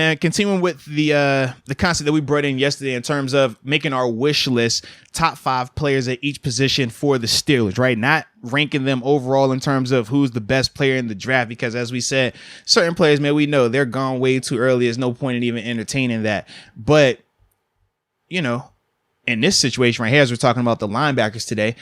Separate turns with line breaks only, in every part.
And continuing with the concept that we brought in yesterday in terms of making our wish list, top 5 players at each position for the Steelers, right? Not ranking them overall in terms of who's the best player in the draft, because as we said, certain players, man, we know they're gone way too early. There's no point in even entertaining that. But, you know, in this situation right here, as we're talking about the linebackers today,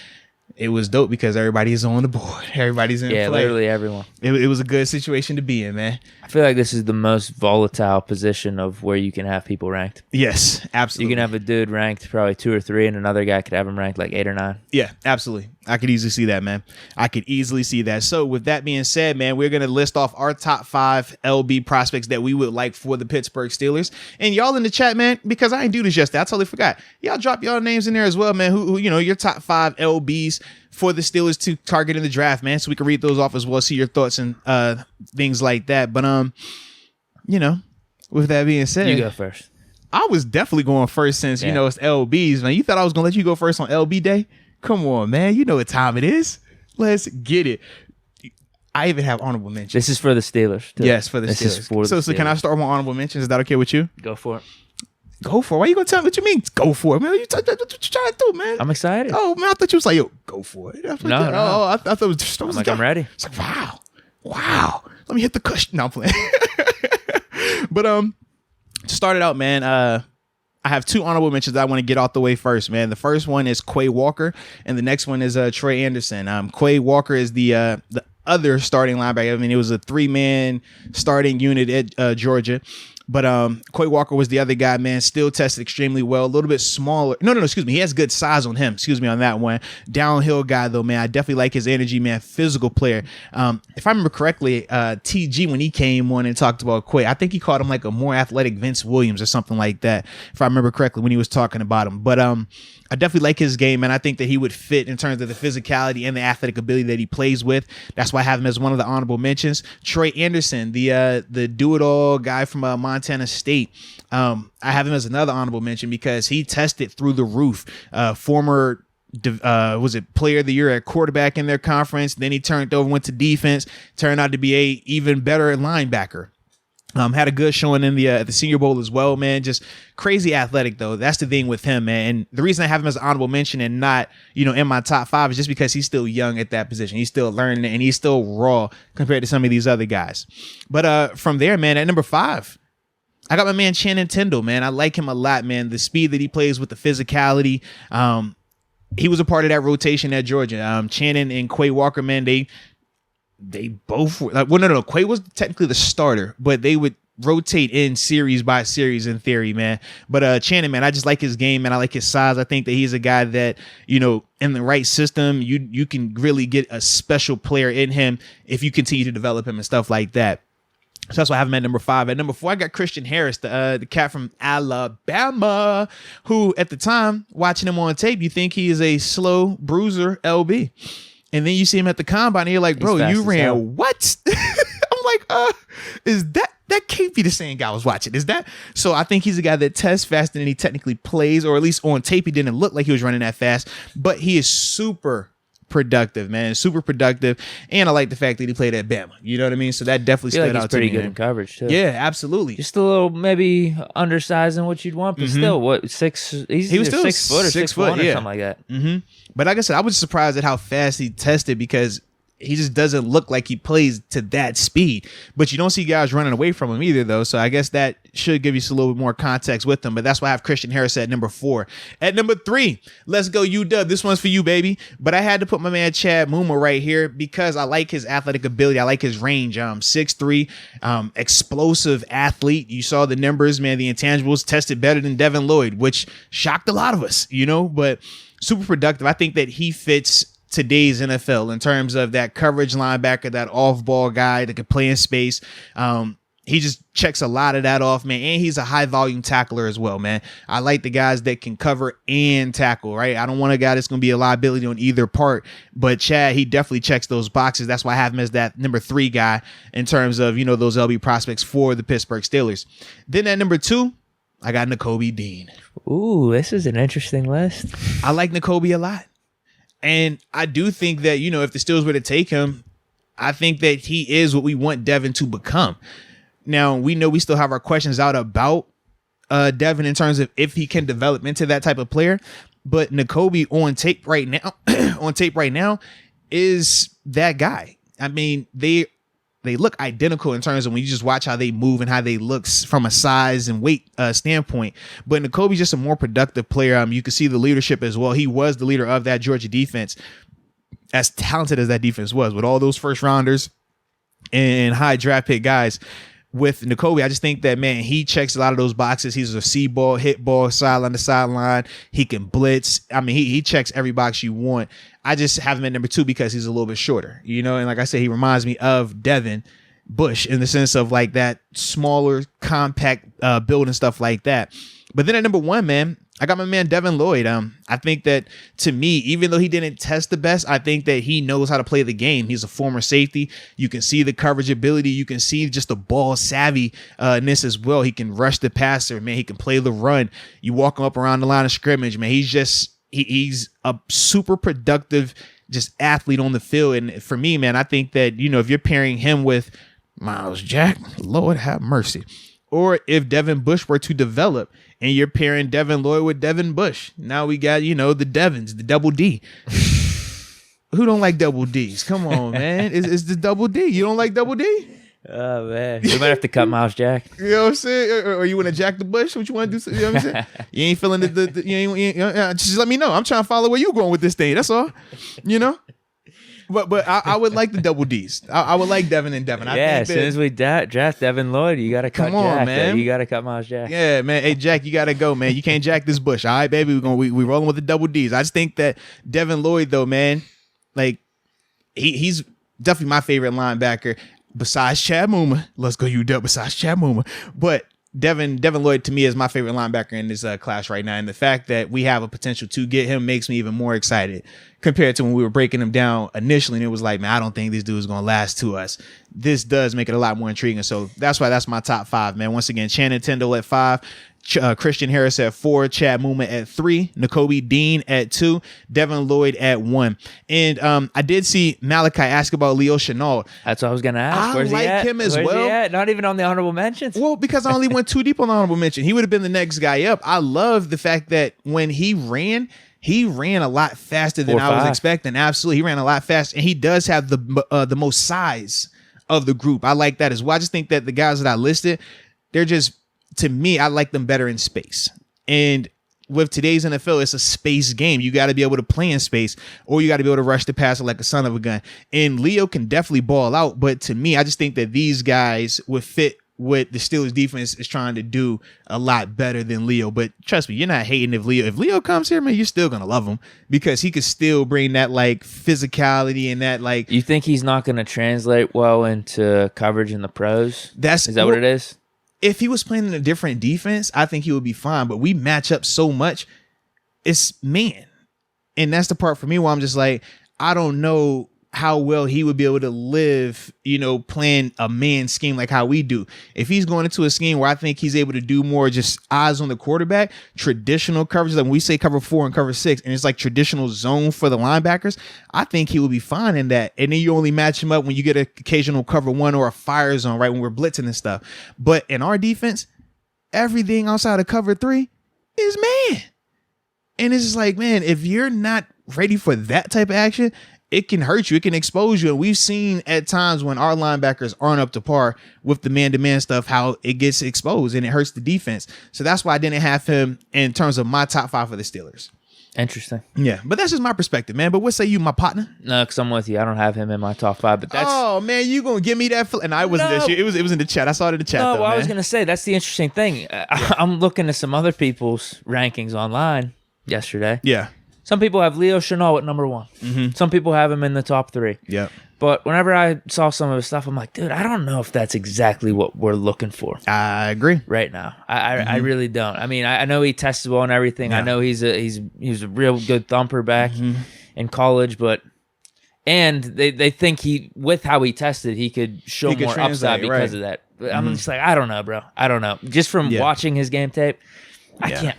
it was dope because everybody's on the board. Everybody's in play.
Yeah, literally everyone.
It was a good situation to be in, man.
I feel like this is the most volatile position of where you can have people ranked.
Yes, absolutely.
You can have a dude ranked probably 2 or 3, and another guy could have him ranked like 8 or 9.
Yeah, absolutely. I could easily see that, man. I could easily see that. So with that being said, man, we're going to list off our top 5 LB prospects that we would like for the Pittsburgh Steelers. And y'all in the chat, man, because I didn't do this yesterday, I totally forgot. Y'all drop y'all names in there as well, man, who you know, your top 5 LBs for the Steelers to target in the draft, man, so we can read those off as well, see your thoughts and things like that. But you know, with that being said,
you go first.
I was definitely going first since you know it's LBs, man. You thought I was gonna let you go first on LB day? Come on, man. You know what time it is. Let's get it. I even have honorable mentions.
This is for the Steelers, too.
Yes, for the
This
Steelers.
is for the
So can I start with my honorable mentions? Is that okay with you?
Go for it.
Go for it. Why you gonna tell me what you mean? Go for it, man. What you trying to do, man?
I'm excited.
Oh man, I thought you was like, yo, go for it. Like,
No.
Oh, I thought it was just.
I'm like, I'm ready.
It's like, wow. Let me hit the cushion. No, I'm playing. But to start it out, man. I have 2 honorable mentions that I want to get out the way first, man. The first one is Quay Walker, and the next one is Trey Anderson. Quay Walker is the other starting linebacker. I mean, it was a 3-man starting unit at Georgia. But Quay Walker was the other guy, man. Still tested extremely well. A little bit smaller. No, excuse me. He has good size on him. Excuse me on that one. Downhill guy, though, man. I definitely like his energy, man. Physical player. If I remember correctly, TG, when he came on and talked about Quay, I think he called him like a more athletic Vince Williams or something like that, if I remember correctly, when he was talking about him. But I definitely like his game, and I think that he would fit in terms of the physicality and the athletic ability that he plays with. That's why I have him as one of the honorable mentions. Trey Anderson, the do-it-all guy from Montana State. I have him as another honorable mention because he tested through the roof. Former was it player of the year at quarterback in their conference. Then he turned over, went to defense, turned out to be a even better linebacker. Had a good showing in the Senior Bowl as well, man. Just crazy athletic, though. That's the thing with him, man. And the reason I have him as an honorable mention and not, you know, in my top 5 is just because he's still young at that position. He's still learning and he's still raw compared to some of these other guys. But from there, man, at number 5, I got my man Channing Tindall, man. I like him a lot, man. The speed that he plays with, the physicality. He was a part of that rotation at Georgia. Channing and Quay Walker, man, they both were like, well, no, Quay was technically the starter, but they would rotate in series by series in theory, man. But Channing, man, I just like his game, man. I like his size. I think that he's a guy that, you know, in the right system, you can really get a special player in him if you continue to develop him and stuff like that. So that's why I have him at number 5. At number 4, I got Christian Harris, the cat from Alabama, who at the time, watching him on tape, you think he is a slow bruiser LB. And then you see him at the combine and you're like, bro, you ran what? I'm like, is that can't be the same guy I was watching. Is that? So I think he's a guy that tests faster than he technically plays, or at least on tape, he didn't look like he was running that fast, but he is super productive, man. Super productive. And I like the fact that he played at Bama. You know what I mean? So that definitely stood out to me.
He's pretty good in coverage, too.
Yeah, absolutely.
Just a little maybe undersized than what you'd want, but still, what, 6? He was still 6 foot or 6 foot, or something like that. Mm-hmm.
But like I said, I was surprised at how fast he tested because he just doesn't look like he plays to that speed. But you don't see guys running away from him either, though. So I guess that should give you a little bit more context with him. But that's why I have Christian Harris at number 4. At number 3, let's go UW. This one's for you, baby. But I had to put my man Chad Muma right here because I like his athletic ability. I like his range. 6'3", explosive athlete. You saw the numbers, man. The intangibles tested better than Devin Lloyd, which shocked a lot of us, you know. But super productive. I think that he fits today's NFL in terms of that coverage linebacker, that off-ball guy that can play in space. He just checks a lot of that off, man. And he's a high-volume tackler as well, man. I like the guys that can cover and tackle, right? I don't want a guy that's going to be a liability on either part. But Chad, he definitely checks those boxes. That's why I have him as that number 3 guy in terms of, you know, those LB prospects for the Pittsburgh Steelers. Then at number 2, I got Nakobe Dean.
Ooh, this is an interesting list.
I like Nakobe a lot. And I do think that, you know, if the Steelers were to take him, I think that he is what we want Devin to become. Now, we know we still have our questions out about Devin in terms of if he can develop into that type of player. But Nakobe on tape right now is that guy. I mean, they look identical in terms of when you just watch how they move and how they look from a size and weight standpoint. But Nakobe's just a more productive player. You can see the leadership as well. He was the leader of that Georgia defense. As talented as that defense was, with all those first rounders and high draft pick guys. With Nakobe, I just think that, man, he checks a lot of those boxes. He's a see ball, hit ball, sideline to sideline. He can blitz. I mean, he checks every box you want. I just have him at number 2 because he's a little bit shorter, and like I said, he reminds me of Devin Bush in the sense of like that smaller, compact build and stuff like that. But then at number 1, man, I got my man Devin Lloyd. I think that, to me, even though he didn't test the best, I think that he knows how to play the game. He's a former safety. You can see the coverage ability. You can see just the ball savviness as well. He can rush the passer, man. He can play the run. You walk him up around the line of scrimmage, man. He's a super productive just athlete on the field. And for me, man, I think that, if you're pairing him with Miles Jack, Lord have mercy. Or if Devin Bush were to develop and you're pairing Devin Lloyd with Devin Bush, now we got, the Devins, the double D. Who don't like double Ds? Come on, man. It's the double D. You don't like double D?
Oh, man. You might have to cut Miles Jack.
You know what I'm saying? Or you want to jack the Bush? What you want to do? You know what I'm saying? You ain't feeling just let me know. I'm trying to follow where you going with this thing. That's all. But I would like the double Ds. I would like Devin and Devin.
As soon as we draft Devin Lloyd, you got to cut Jack. Man. You got to cut Miles Jack.
Yeah, man. Hey, Jack, you got to go, man. You can't jack this Bush. All right, baby. We rolling with the double Ds. I just think that Devin Lloyd, though, man, like he's definitely my favorite linebacker besides Chad Muma. Let's go UW besides Chad Muma. But Devin Lloyd, to me, is my favorite linebacker in this class right now. And the fact that we have a potential to get him makes me even more excited compared to when we were breaking him down initially. And it was like, man, I don't think this dude is going to last to us. This does make it a lot more intriguing. So that's why that's my top 5, man. Once again, Channing Tindall at 5. Christian Harris at 4, Chad Muma at 3, Nakobe Dean at 2, Devin Lloyd at 1. And I did see Malachi ask about Leo Chennault.
That's what I was going to ask.
Where's he at? Him as
Where's
well.
He at? Not even on the honorable mentions.
Well, because I only went too deep on the honorable mention. He would have been the next guy up. I love the fact that when he ran a lot faster than I was expecting. Absolutely. He ran a lot faster. And he does have the most size of the group. I like that as well. I just think that the guys that I listed, they're just, to me, I like them better in space. And with today's NFL, it's a space game. You got to be able to play in space, or you got to be able to rush the passer like a son of a gun. And Leo can definitely ball out. But to me, I just think that these guys would fit what the Steelers defense is trying to do a lot better than Leo. But trust me, you're not hating if Leo comes here, man, you're still going to love him because he could still bring that like physicality and that like.
You think he's not going to translate well into coverage in the pros? Is that what it is?
If he was playing in a different defense, I think he would be fine. But we match up so much. It's man. And that's the part for me where I'm just like, I don't know how well he would be able to live, playing a man scheme like how we do. If he's going into a scheme where I think he's able to do more just eyes on the quarterback, traditional coverage, like when we say cover 4 and cover 6, and it's like traditional zone for the linebackers, I think he will be fine in that. And then you only match him up when you get an occasional cover 1 or a fire zone, right, when we're blitzing and stuff. But in our defense, everything outside of cover 3 is man. And it's just like, man, if you're not ready for that type of action, it can hurt you. It can expose you. And we've seen at times when our linebackers aren't up to par with the man-to-man stuff, how it gets exposed and it hurts the defense. So that's why I didn't have him in terms of my top 5 for the Steelers.
Interesting.
Yeah, but that's just my perspective, man. But what say you, my partner?
No, because I'm with you. I don't have him in my top 5. But that's
man, you gonna give me that? And I wasn't this year. It was in the chat. I saw it in the chat.
I was gonna say that's the interesting thing. I'm looking at some other people's rankings online yesterday.
Yeah.
Some people have Leo Chennault at number 1.
Mm-hmm.
Some people have him in the top 3.
Yeah.
But whenever I saw some of his stuff, I'm like, dude, I don't know if that's exactly what we're looking for.
I agree.
Right now. I really don't. I mean, I know he tested well and everything. Yeah. I know he was a real good thumper back in college, but they think with how he tested, he could show more upside because of that. But I'm just like, I don't know, bro. I don't know. Just from watching his game tape, I can't.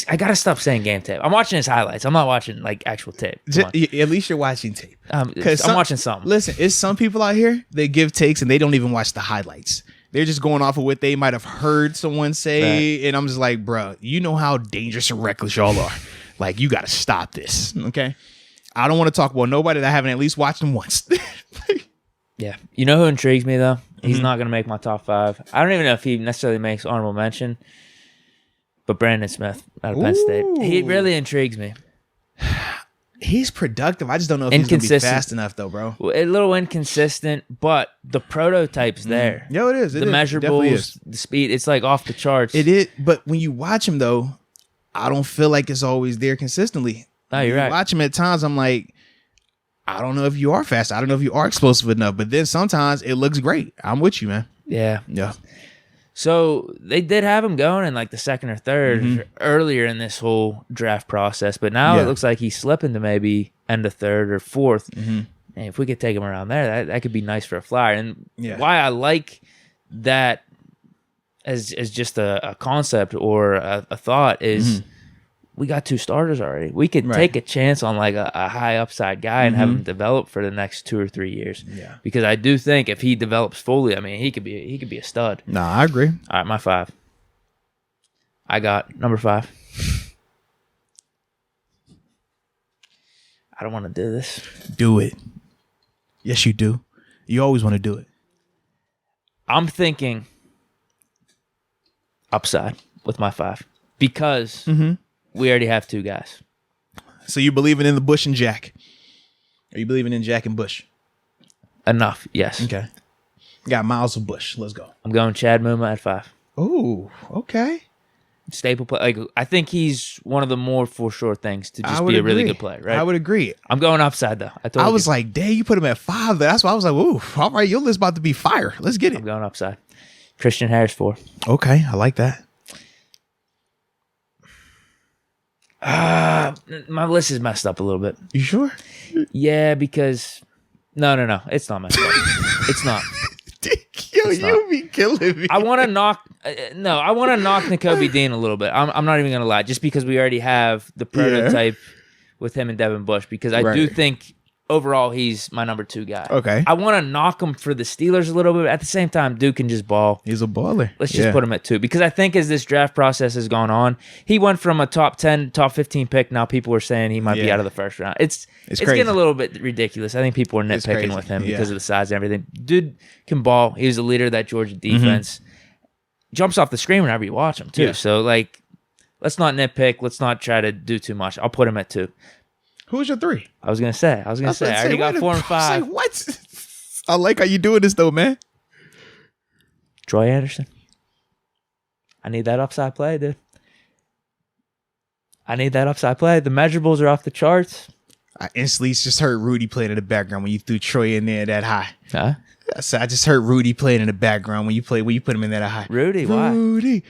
I gotta stop saying game tape. I'm watching his highlights. I'm not watching like actual tape.
At least you're watching tape.
Because I'm watching something.
Listen, it's some people out here they give takes and they don't even watch the highlights. They're just going off of what they might have heard someone say. Right. And I'm just like, bro, you know how dangerous and reckless y'all are. Like, you got to stop this. Okay. I don't want to talk about nobody that I haven't at least watched them once.
Yeah. You know who intrigues me, though? He's not going to make my top 5. I don't even know if he necessarily makes honorable mention. But Brandon Smith out of Penn State. He really intrigues me.
He's productive. I just don't know if he's going to be fast enough, though, bro.
A little inconsistent, but the prototype's there.
Yeah, it is.
The measurables, the speed, it's like off the charts.
It is. But when you watch him, though, I don't feel like it's always there consistently.
No, you're right.
Watch him at times, I'm like, I don't know if you are fast. I don't know if you are explosive enough. But then sometimes it looks great. I'm with you, man.
Yeah.
Yeah.
So they did have him going in like the second or third earlier in this whole draft process, but now it looks like he's slipping to maybe end of third or fourth. And if we could take him around there, that could be nice for a flyer. And why I like that as just a concept or a thought is we got 2 starters already. We could take a chance on like a high upside guy and have him develop for the next 2 or 3 years. Yeah. Because I do think if he develops fully, I mean, he could be a stud.
No, I agree.
All right, my 5. I got number 5. I don't want to do this.
Do it. Yes, you do. You always want to do it.
I'm thinking upside with my 5 because we already have 2 guys.
So you believing in the Bush and Jack? Are you believing in Jack and Bush?
Enough, yes.
Okay. Got Miles of Bush. Let's go.
I'm going Chad Muma at 5.
Oh, okay.
Staple play. Like, I think he's one of the more for sure things to just be a really good player, right?
I would agree.
I'm going upside, though. I
was like, dang, you put him at 5. That's why I was like, ooh, all right, your list about to be fire. Let's get it.
I'm going upside. Christian Harris, 4.
Okay, I like that.
My list is messed up a little bit.
You sure?
Yeah, because no, it's not messed up. It's not.
Yo, you be killing me.
I want to knock. I want to knock Nakobe Dean a little bit. I'm not even gonna lie, just because we already have the prototype with him and Devin Bush. Because I do think overall he's my number 2 guy.
Okay.
I want to knock him for the Steelers a little bit. At the same time, Duke can just ball.
He's a baller.
Let's just put him at 2 because I think as this draft process has gone on, he went from a top 10, top 15 pick. Now people are saying he might be out of the first round. It's getting a little bit ridiculous. I think people are nitpicking with him because of the size and everything. Dude can ball. He was the leader of that Georgia defense. Jumps off the screen whenever you watch him too. So like, let's not nitpick. Let's not try to do too much. I'll put him at 2.
Who's your 3?
I was gonna say. I already got 4 and 5.
Like, what? I like how you doing this though, man.
Troy Anderson. I need that upside play, dude. I need that upside play. The measurables are off the charts.
I instantly just heard Rudy playing in the background when you threw Troy in there that high.
Huh?
So I just heard Rudy playing in the background when you put him in that high.
Rudy, why?
Rudy.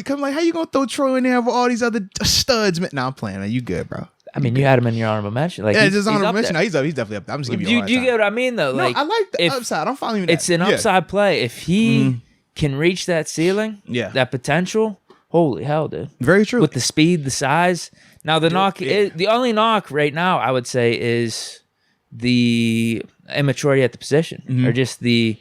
Come like, how you gonna throw Troy in there with all these other studs, man? No, I'm playing, man. You good, bro.
I mean, you had him in your honorable mention. Like,
yeah, it's honorable mention. No, he's definitely up there. I'm just giving you a hard
Do you
time.
get what I mean, though?
No,
like,
I like the upside. I'm following you.
It's an upside play. If he can reach that ceiling, that potential, holy hell, dude.
Very true.
With the speed, the size. Now, the only knock right now, I would say, is the immaturity at the position, or just the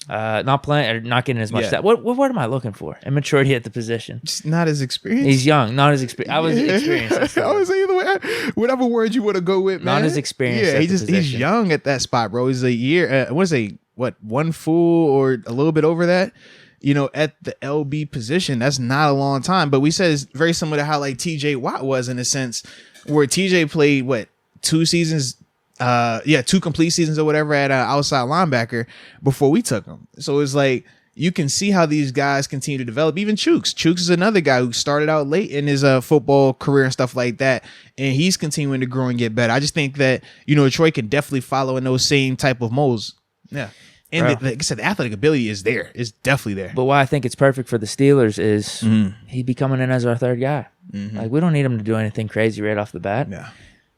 not playing or not getting as much. What word am I looking for? Immaturity at the position.
Just not as experienced.
He's young, not as experienced. I was experienced.
I was either way. Whatever word you want to go with, man.
Not as experienced.
Yeah, he's young at that spot, bro. He's a year. One full or a little bit over that. You know, at the LB position, that's not a long time. But we said it's very similar to how like TJ Watt was in a sense, where TJ played 2 seasons. 2 complete seasons or whatever at outside linebacker before we took him. So it's like you can see how these guys continue to develop. Even Chooks is another guy who started out late in his football career and stuff like that, and he's continuing to grow and get better. I just think that Troy can definitely follow in those same type of molds. Yeah. And like I said, the athletic ability is there. It's definitely there.
But why I think it's perfect for the Steelers is he'd be coming in as our 3rd guy. Like, we don't need him to do anything crazy right off the bat.
Yeah.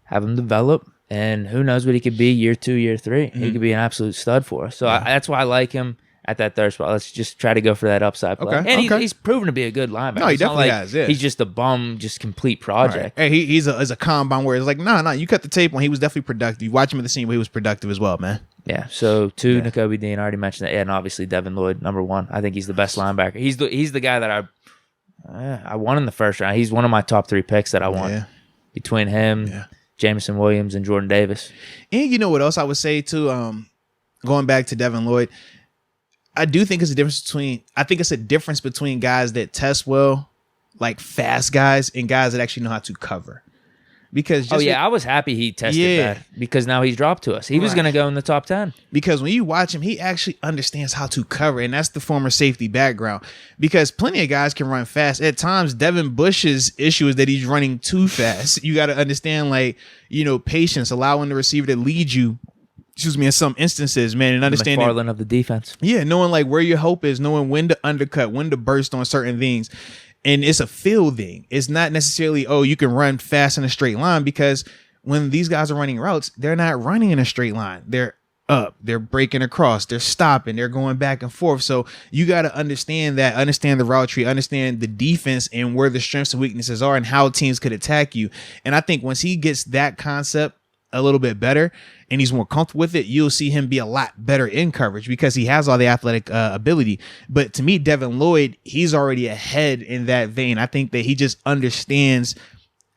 Have him develop, and who knows what he could be year 2, year 3. He could be an absolute stud for us. So that's why I like him at that 3rd spot. Let's just try to go for that upside play.
Okay.
And he's proven to be a good linebacker.
No, he definitely has. Yeah.
He's just a bum, just complete project.
Right. Hey, he's a combine where it's like, no, you cut the tape on. He was definitely productive. You watch him at the scene where he was productive as well, man.
Yeah, so 2, Nakobe Dean. I already mentioned that. Yeah, and obviously Devin Lloyd, number 1. I think he's the best linebacker. He's the guy that I won in the first round. He's one of my top 3 picks that I want between him, Jameson Williams, and Jordan Davis.
And you know what else I would say too? Going back to Devin Lloyd, I do think it's a difference between guys that test well, like fast guys, and guys that actually know how to cover. Because
I was happy he tested that because now he's dropped to us. He was going to go in the top 10.
Because when you watch him, he actually understands how to cover, and that's the former safety background. Because plenty of guys can run fast. At times, Devin Bush's issue is that he's running too fast. You got to understand, patience, allowing the receiver to lead you. In some instances, man, and understanding
McFarland of the defense.
Yeah, knowing where your hope is, knowing when to undercut, when to burst on certain things. And it's a feel thing. It's not necessarily, you can run fast in a straight line, because when these guys are running routes, they're not running in a straight line. They're up, they're breaking across, they're stopping, they're going back and forth. So you got to understand the route tree, understand the defense and where the strengths and weaknesses are and how teams could attack you. And I think once he gets that concept a little bit better and he's more comfortable with it, you'll see him be a lot better in coverage because he has all the athletic ability. But to me, Devin Lloyd, he's already ahead in that vein. I think that he just understands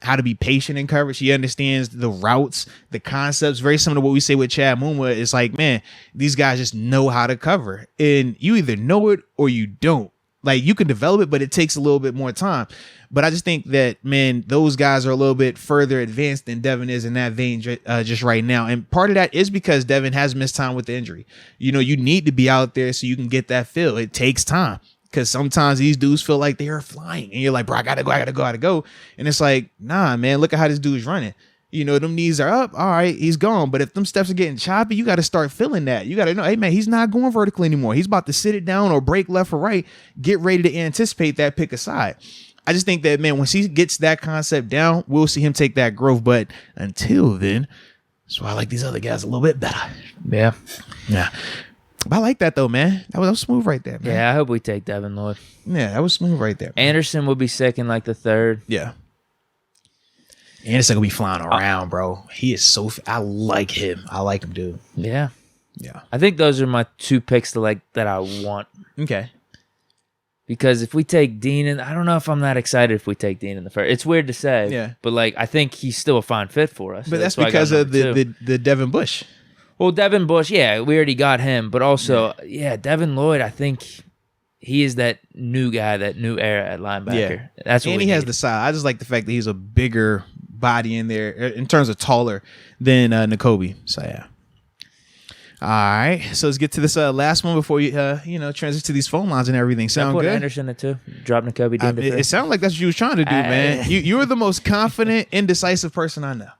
how to be patient in coverage. He understands the routes, the concepts, very similar to what we say with Chad Muma. It's like, man, these guys just know how to cover, and you either know it or you don't. Like, you can develop it, but it takes a little bit more time. But I just think that, man, those guys are a little bit further advanced than Devin is in that vein just right now. And part of that is because Devin has missed time with the injury. You need to be out there so you can get that feel. It takes time, because sometimes these dudes feel like they are flying and you're like, bro, I gotta go. And it's like, nah, man, look at how this dude's running. Them knees are up. All right, he's gone. But if them steps are getting choppy, you got to start feeling that. You got to know, hey, man, he's not going vertical anymore. He's about to sit it down or break left or right. Get ready to anticipate that pick aside. I just think that, man, once he gets that concept down, we'll see him take that growth. But until then, that's why I like these other guys a little bit better.
Yeah.
But I like that, though, man. That was smooth right there, man.
Yeah, I hope we take Devin Lloyd.
Yeah, that was smooth right there, man.
Anderson will be sick in the 3rd.
Yeah. Anderson gonna be flying around, bro. He is so. I like him. I like him, dude.
Yeah.
Yeah.
I think those are my 2 picks that I want.
Okay.
Because if we take Dean, and I don't know if I'm that excited if we take Dean in the 1st. It's weird to say.
Yeah.
But I think he's still a fine fit for us.
But that's because of the Devin Bush.
Well, Devin Bush, yeah, we already got him. But also, Devin Lloyd, I think he is that new guy, that new era at linebacker.
Yeah.
That's what
and he has the size. I just like the fact that he's a bigger body in there in terms of taller than Nakobe. So yeah. All right, so let's get to this last one before you transition to these phone lines and everything. Sound good?
Anderson at 2. Drop Nakobe down to 3.
It sounds like that's what you was trying to do, man. You're the most confident, indecisive person I know.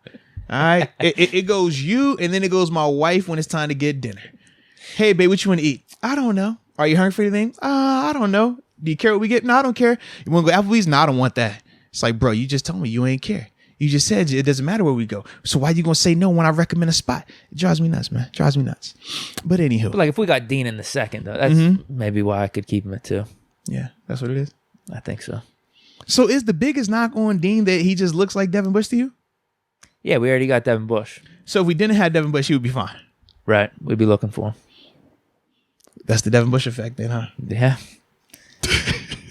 All right, it goes you, and then it goes my wife when it's time to get dinner. Hey, babe, what you want to eat? I don't know. Are you hungry for anything? I don't know. Do you care what we get? No, I don't care. You want to go Applebee's? No, I don't want that. It's like, bro, you just told me you ain't care. You just said it doesn't matter where we go. So why you going to say no when I recommend a spot? It drives me nuts, man. It drives me nuts. But anywho.
But if we got Dean in the 2nd, though, that's maybe why I could keep him at 2.
Yeah, that's what it is.
I think so.
So is the biggest knock on Dean that he just looks like Devin Bush to you?
Yeah, we already got Devin Bush.
So if we didn't have Devin Bush, he would be fine.
Right. We'd be looking for him.
That's the Devin Bush effect then, huh?
Yeah.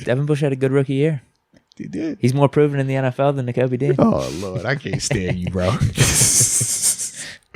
Devin Bush had a good rookie year.
He did.
He's more proven in the NFL than Nakobe Dean.
Oh, Lord. I can't stand you, bro.